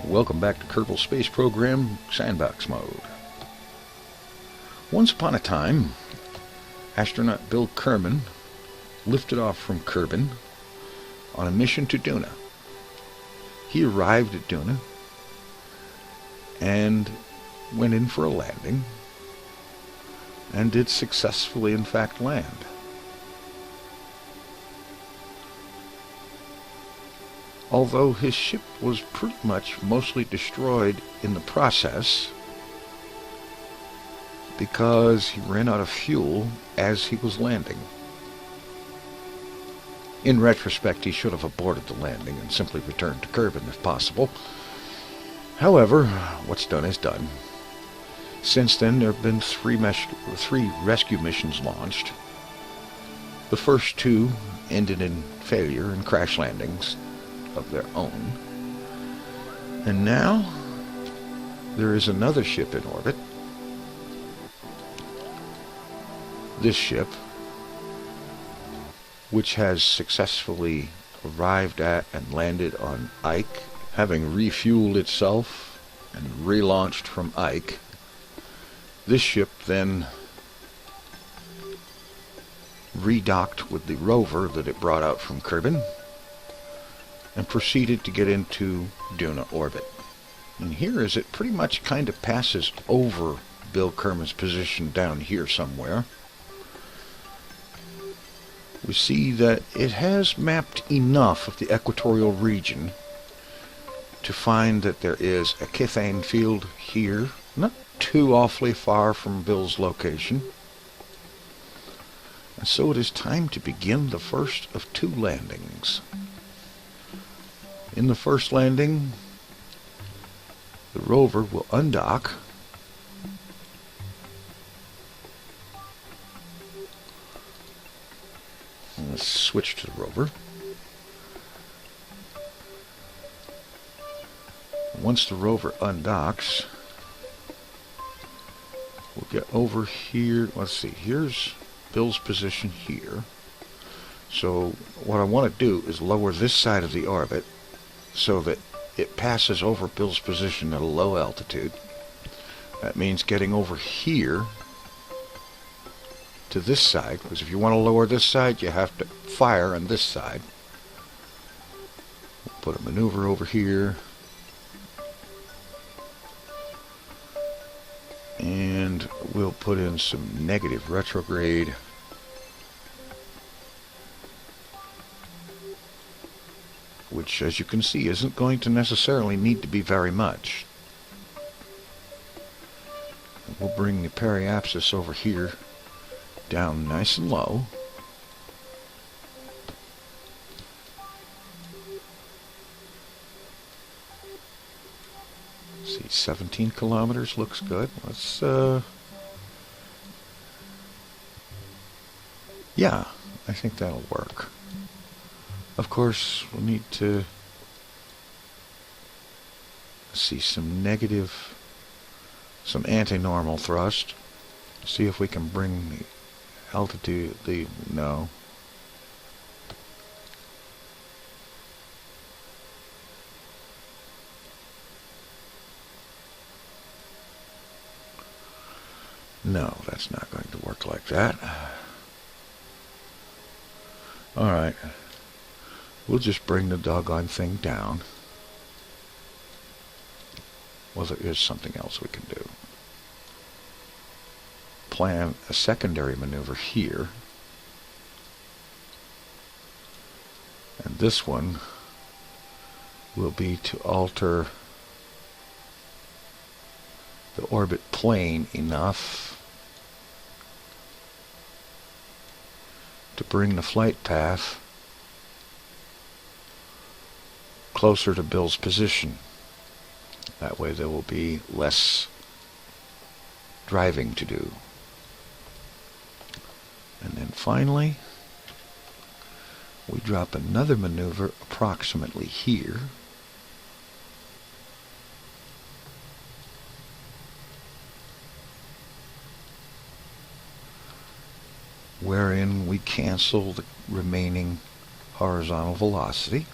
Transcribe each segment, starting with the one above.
Welcome back to Kerbal Space Program, Sandbox mode. Once upon a time, astronaut Bill Kerman lifted off from Kerbin on a mission to Duna. He arrived at Duna and went in for a landing and did successfully, in fact, land. Although his ship was pretty much mostly destroyed in the process because he ran out of fuel as he was landing. In retrospect, he should have aborted the landing and simply returned to Kerbin if possible. However, what's done is done. Since then, there have been three rescue missions launched. The first two ended in failure and crash landings of their own. And now, there is another ship in orbit. This ship, which has successfully arrived at and landed on Ike, having refueled itself and relaunched from Ike. This ship then redocked with the rover that it brought out from Kerbin and proceeded to get into Duna orbit. And here, as it pretty much kind of passes over Bill Kerman's position down here somewhere, we see that it has mapped enough of the equatorial region to find that there is a Kithane field here, not too awfully far from Bill's location. And so it is time to begin the first of two landings. In the first landing, the rover will undock and let's switch to the rover. Once the rover undocks, we'll get over here. Let's see, here's Bill's position here. So what I want to do is lower this side of the orbit so that it passes over Bill's position at a low altitude. That means getting over here to this side, because if you want to lower this side, you have to fire on this side. We'll put a maneuver over here. And we'll put in some negative retrograde. Which, as you can see, isn't going to necessarily need to be very much. We'll bring the periapsis over here down nice and low. Let's see, 17 kilometers looks good. Let's, yeah, I think that'll work. Of course, we'll need to see some negative, some anti-normal thrust. See if we can bring the altitude, no. No, that's not going to work like that. Alright. We'll just bring the doggone thing down. Well, there is something else we can do. Plan a secondary maneuver here. And this one will be to alter the orbit plane enough to bring the flight path closer to Bill's position. That way there will be less driving to do. And then finally, we drop another maneuver approximately here. Wherein we cancel the remaining horizontal velocity.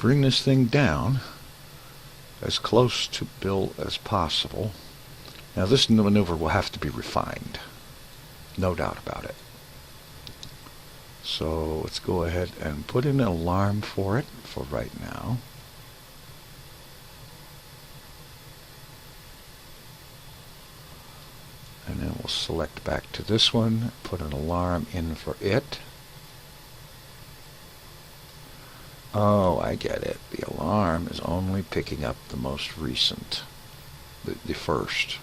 bring this thing down as close to Bill as possible. Now this maneuver will have to be refined, no doubt about it. So let's go ahead and put in an alarm for it for right now. And then we'll select back to this one, put an alarm in for it. Oh, I get it. The alarm is only picking up the most recent, the first.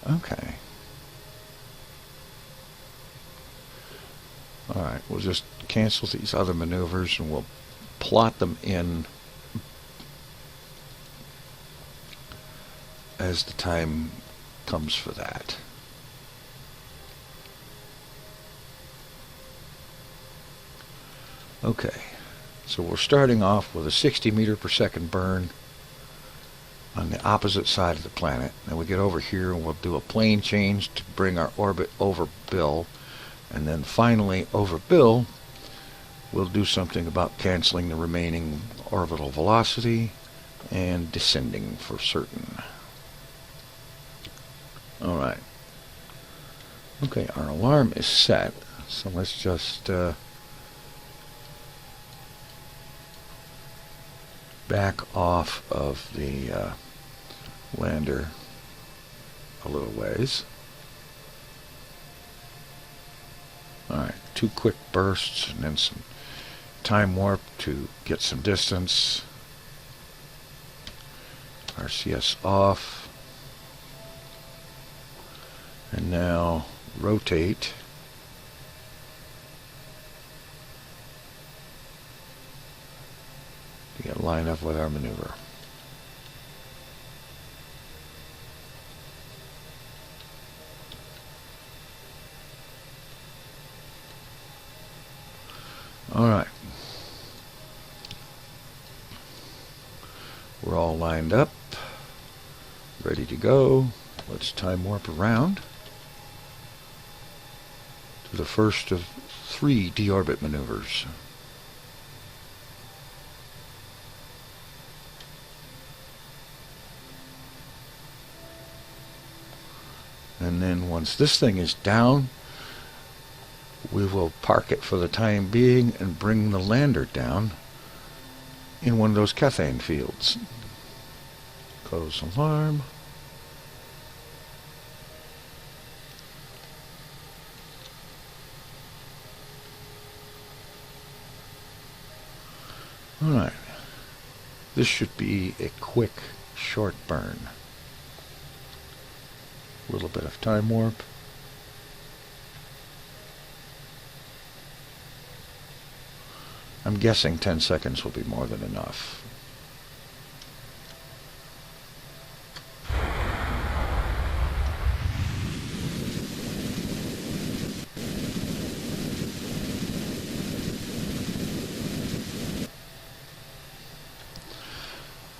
Okay. Alright, we'll just cancel these other maneuvers and we'll plot them in as the time comes for that. Okay, so we're starting off with a 60 meter per second burn on the opposite side of the planet. Then we get over here and we'll do a plane change to bring our orbit over Bill. And then finally, over Bill, we'll do something about canceling the remaining orbital velocity and descending for certain. Alright. Okay, our alarm is set. So let's just back off of the lander a little ways. Alright, 2 quick bursts and then some time warp to get some distance. RCS off. And now rotate. To get lined up with our maneuver. Alright. We're all lined up, ready to go. Let's time warp around to the first of 3 deorbit maneuvers. And then once this thing is down, we will park it for the time being and bring the lander down in one of those cathane fields. Close alarm. Alright. This should be a quick, short burn. A little bit of time warp. I'm guessing 10 seconds will be more than enough.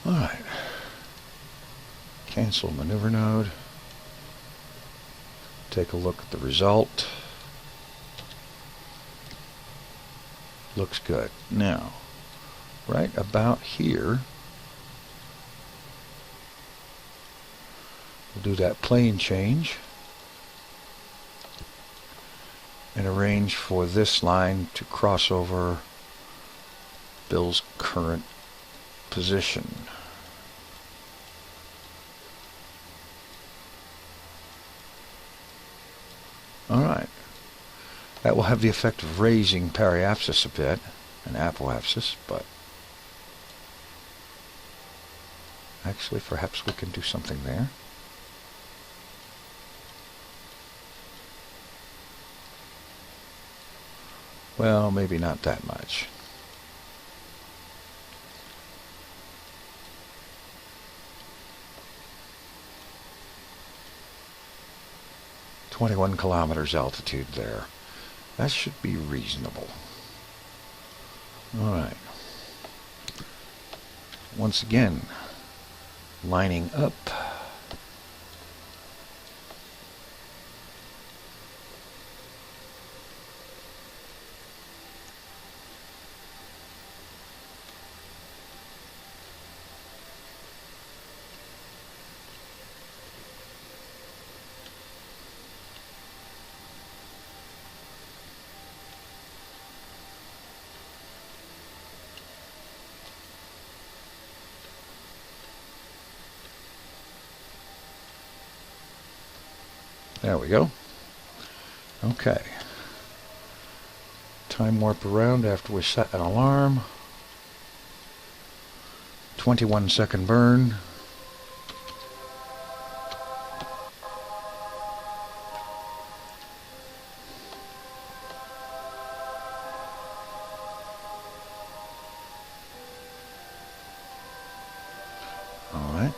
Alright. Cancel maneuver node. Take a look at the result. Looks good. Now, right about here, we'll do that plane change and arrange for this line to cross over Bill's current position. Alright. That will have the effect of raising periapsis a bit, and apoapsis, but actually perhaps we can do something there. Well, maybe not that much. "21 kilometers altitude there. That should be reasonable." Alright. Once again, lining up. There we go. Okay. Time warp around after we set an alarm. 21-second burn. Alright.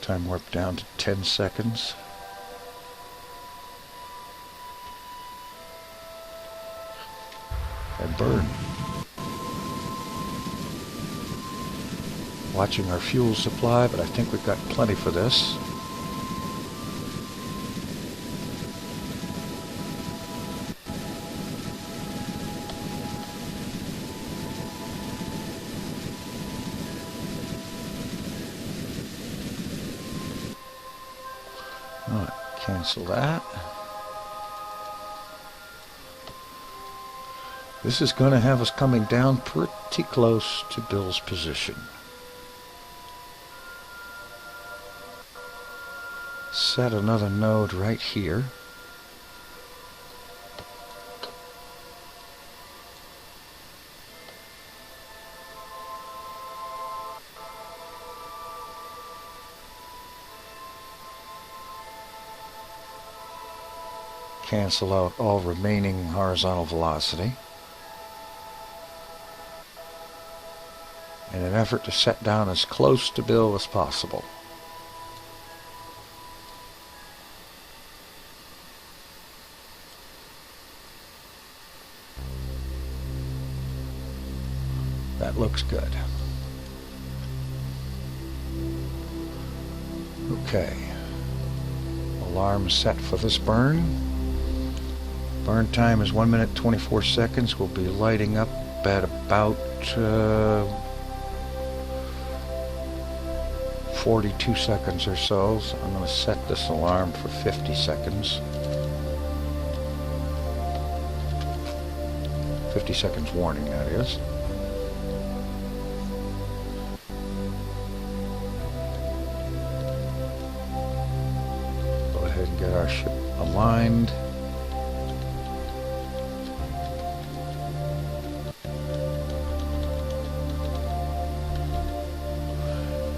Time warp down to 10 seconds. And burn. Watching our fuel supply, but I think we've got plenty for this. Alright, cancel that. This is going to have us coming down pretty close to Bill's position. Set another node right here. Cancel out all remaining horizontal velocity. In an effort to set down as close to Bill as possible. That looks good. Okay. Alarm set for this burn. Burn time is 1 minute 24 seconds. We'll be lighting up at about 42 seconds or so. So I'm going to set this alarm for 50 seconds. 50 seconds warning, that is. Go ahead and get our ship aligned.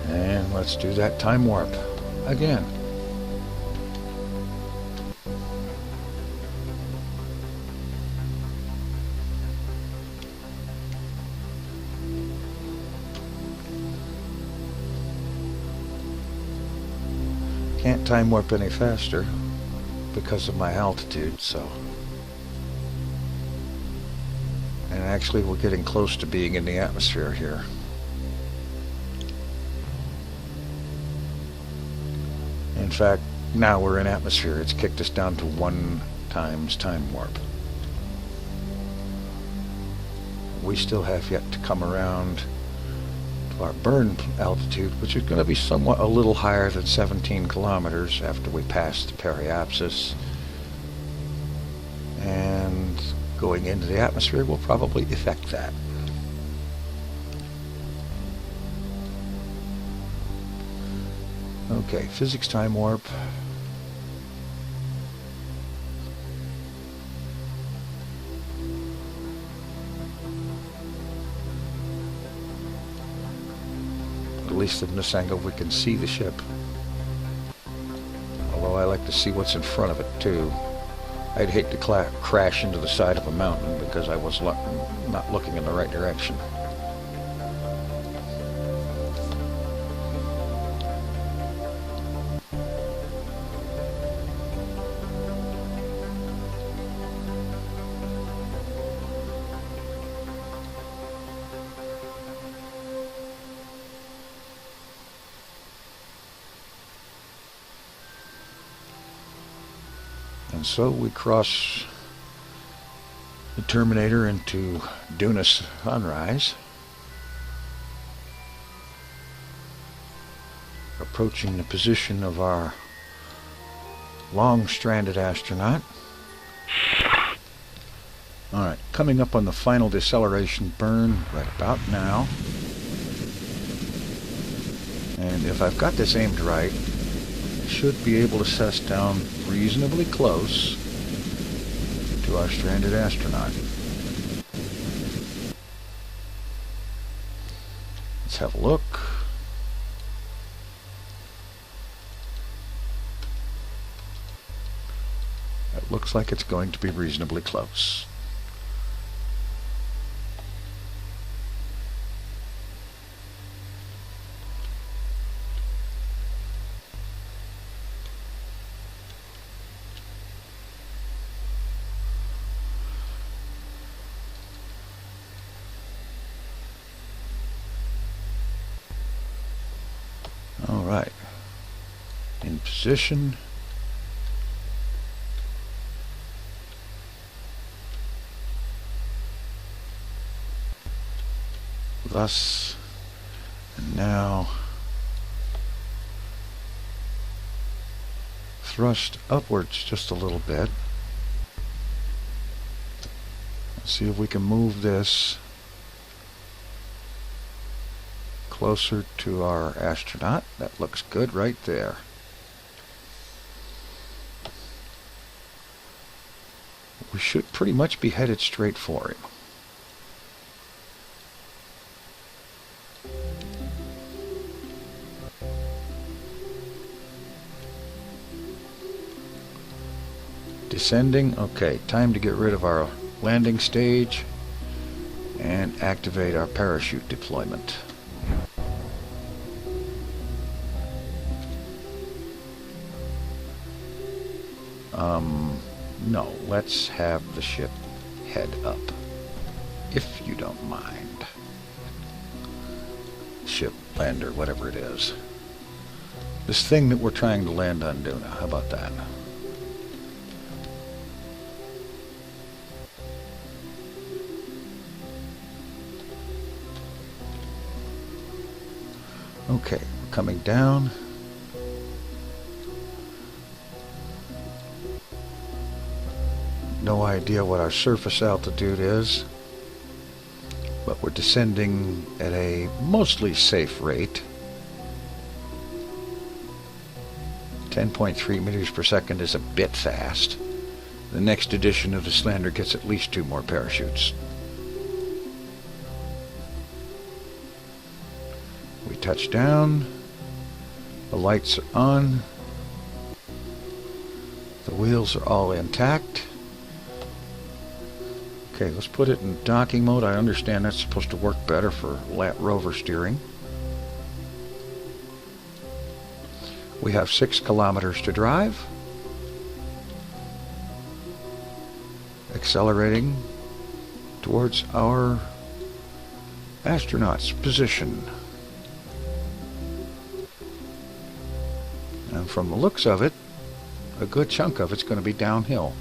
And let's do that time warp again. Can't time warp any faster because of my altitude, so. And actually we're getting close to being in the atmosphere here. In fact, now we're in atmosphere. It's kicked us down to 1 times time warp. We still have yet to come around to our burn altitude, which is going to be somewhat a little higher than 17 kilometers after we pass the periapsis. And going into the atmosphere will probably affect that. Okay, physics time warp. At least in this angle we can see the ship. Although I like to see what's in front of it too. I'd hate to crash into the side of a mountain because I was not looking in the right direction. And so we cross the Terminator into Duna Sunrise, approaching the position of our long-stranded astronaut. Alright, coming up on the final deceleration burn right about now. And if I've got this aimed right, should be able to set us down reasonably close to our stranded astronaut. Let's have a look. It looks like it's going to be reasonably close. All right, in position. Thus, and now thrust upwards just a little bit. Let's see if we can move this closer to our astronaut. That looks good right there. We should pretty much be headed straight for him. Descending. Okay, time to get rid of our landing stage and activate our parachute deployment. No, let's have the ship head up, if you don't mind. Ship, lander, whatever it is. This thing that we're trying to land on Duna, how about that? Okay, we're coming down. No idea what our surface altitude is, but we're descending at a mostly safe rate. 10.3 meters per second is a bit fast. The next edition of this lander gets at least 2 more parachutes. We touch down. The lights are on. The wheels are all intact. Okay, let's put it in docking mode. I understand that's supposed to work better for rover steering. We have 6 kilometers to drive. Accelerating towards our astronaut's position. And from the looks of it, a good chunk of it's going to be downhill.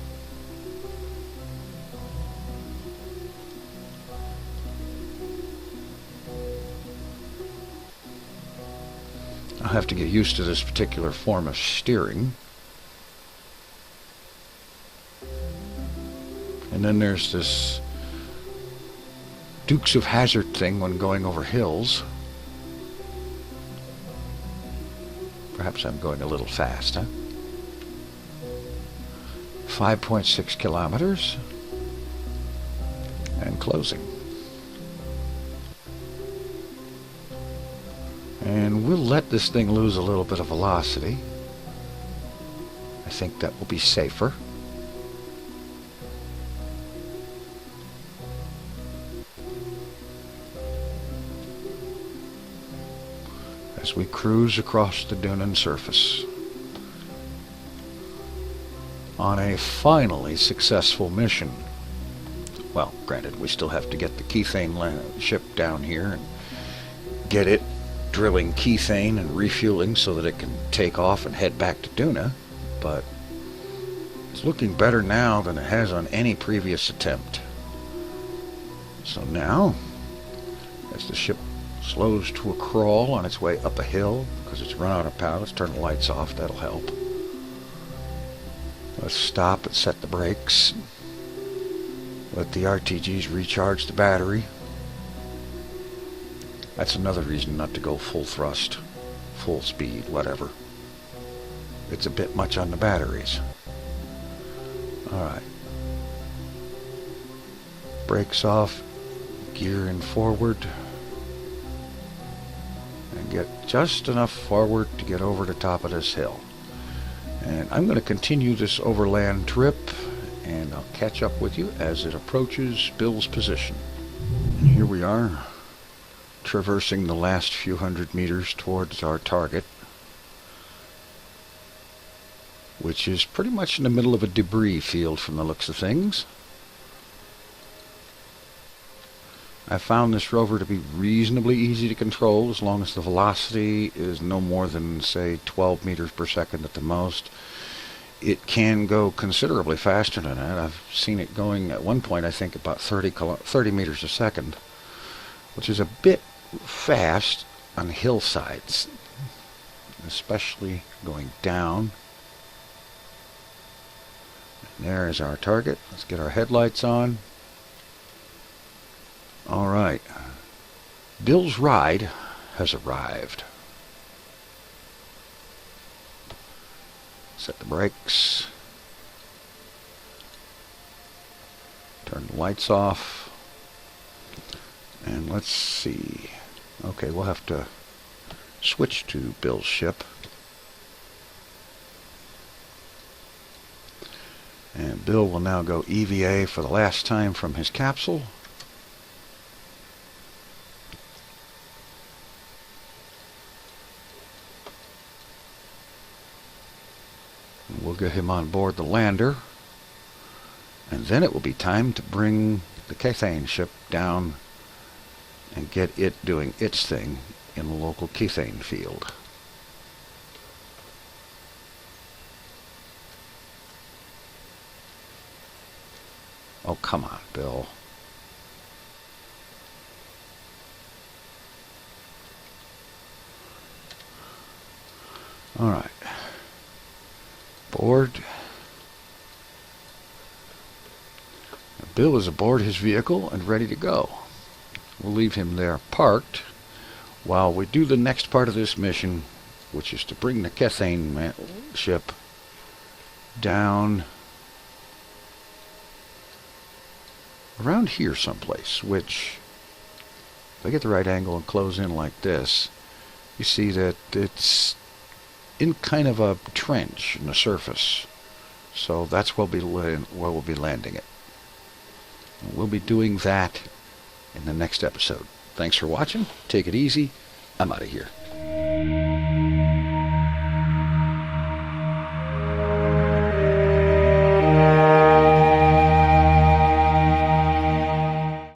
I'll have to get used to this particular form of steering. And then there's this Dukes of Hazzard thing when going over hills. Perhaps I'm going a little fast, huh? 5.6 kilometers. And closing. And we'll let this thing lose a little bit of velocity. I think that will be safer. As we cruise across the Dunan surface on a finally successful mission. Well, granted, we still have to get the Kethane ship down here and get it drilling Kethane and refueling so that it can take off and head back to Duna, but it's looking better now than it has on any previous attempt. So now, as the ship slows to a crawl on its way up a hill because it's run out of power, let's turn the lights off, that'll help. Let's stop and set the brakes. Let the RTGs recharge the battery. That's another reason not to go full thrust, full speed, whatever. it's a bit much on the batteries. Alright. Brakes off, gearing forward, and get just enough forward to get over the top of this hill. And I'm going to continue this overland trip, and I'll catch up with you as it approaches Bill's position. And here we are, traversing the last few hundred meters towards our target, which is pretty much in the middle of a debris field from the looks of things. I found this rover to be reasonably easy to control as long as the velocity is no more than, say, 12 meters per second at the most. It can go considerably faster than that. I've seen it going at one point, I think, about 30 meters a second, which is a bit fast on hillsides, especially going down. And there is our target. Let's get our headlights on. All right, Bill's ride has arrived. Set the brakes. Turn the lights off. And let's see. Okay, we'll have to switch to Bill's ship. And Bill will now go EVA for the last time from his capsule. We'll get him on board the lander, and then it will be time to bring the Kethane ship down and get it doing its thing in the local Kethane field. Oh, come on, Bill. All right. Board. Bill is aboard his vehicle and ready to go. We'll leave him there parked while we do the next part of this mission, which is to bring the Kethane ship down around here someplace, which, if I get the right angle and close in like this, you see that it's in kind of a trench in the surface. So that's where we'll be landing it. And we'll be doing that in the next episode. Thanks for watching. Take it easy. I'm out of here.